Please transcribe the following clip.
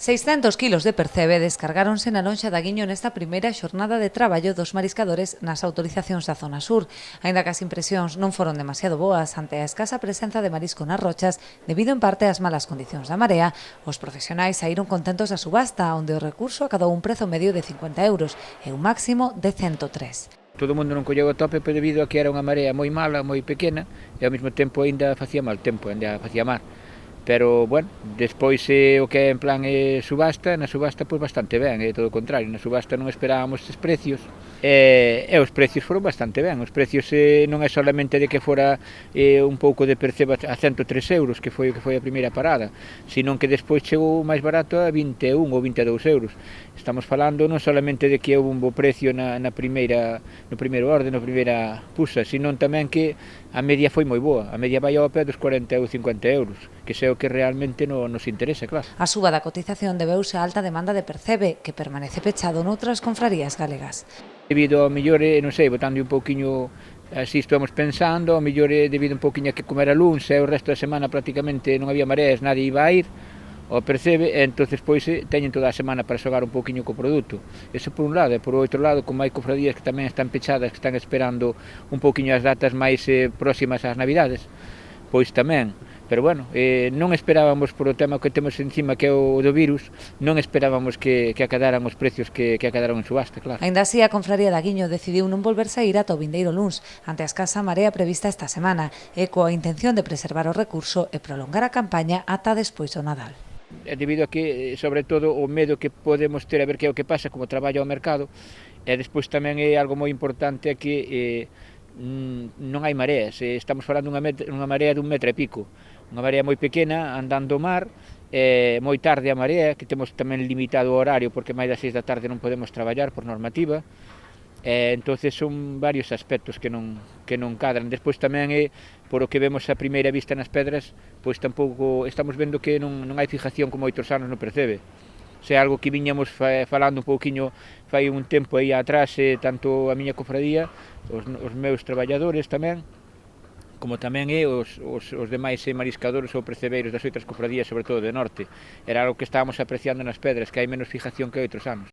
600 kilos de percebe descargáronse na lonxa da Guiño nesta primeira xornada de traballo dos mariscadores nas autorizacións da zona sur. Aínda que as impresións non foron demasiado boas ante a escasa presenza de marisco nas rochas, debido en parte ás malas condicións da marea, os profesionais saíron contentos da subasta, onde o recurso acadou un prezo medio de 50 euros e un máximo de 103. Todo o mundo non colleu a tope debido a que era unha marea moi mala, moi pequena, e ao mesmo tempo ainda facía mal tempo, ainda facía mar. Pero, bueno, despois o que é en plan subasta, na subasta pois bastante ben, todo o contrario, na subasta non esperábamos estes precios, e os precios foron bastante ben, os precios non é solamente de que fora un pouco de perceba a 103 euros, que foi a primeira parada, senón que despois chegou máis barato a 21 ou 22 euros. Estamos falando non solamente de que houve un bo precio no primeiro orde, na primeira puxa, senón tamén que a media foi moi boa, a media vai ao pé dos 40 ou 50 euros, que é o que realmente nos interesa, claro. A suba da cotización debeuse a alta demanda de percebe, que permanece pechado noutras confrarías galegas. Debido ao mellor, non sei, botando un pouquiño, así estamos pensando, ao mellor debido un pouquiño a que comer a luns, e o resto da semana prácticamente non había mareas, nadie iba a ir, o percebe, e entón pois teñen toda a semana para xogar un pouquiño co produto. Eso por un lado, e por outro lado, como hai cofradías que tamén están pechadas, que están esperando un pouquiño as datas máis próximas ás Navidades, pois tamén. Pero bueno, non esperábamos, por o tema que temos encima, que é o do virus, non esperábamos que acadaran os precios que acadaron en subasta, claro. Aínda así, a confraría da Guiño decidiu non volverse a ir ata o vindeiro luns, ante a escasa marea prevista esta semana, e coa intención de preservar o recurso e prolongar a campaña ata despois do Nadal. Debido a que, sobre todo, o medo que podemos ter a ver que é o que pasa como traballo ao mercado, e despois tamén é algo moi importante que non hai mareas, estamos falando dunha marea dun metro e pico, unha marea moi pequena, andando o mar, moi tarde a marea, que temos tamén limitado o horario porque máis das 6 da tarde non podemos traballar por normativa, entonces son varios aspectos que non cadran. Despois tamén por o que vemos a primeira vista nas pedras, pois tampouco estamos vendo que non hai fijación como outros anos no percebe. Se é algo que viñamos falando un pouquiño fai un tempo aí atrás, tanto a miña cofradía, os meus traballadores tamén, como tamén os demais mariscadores ou percebeiros das outras cofradías, sobre todo de norte. Era algo que estábamos apreciando nas pedras, que hai menos fijación que outros anos.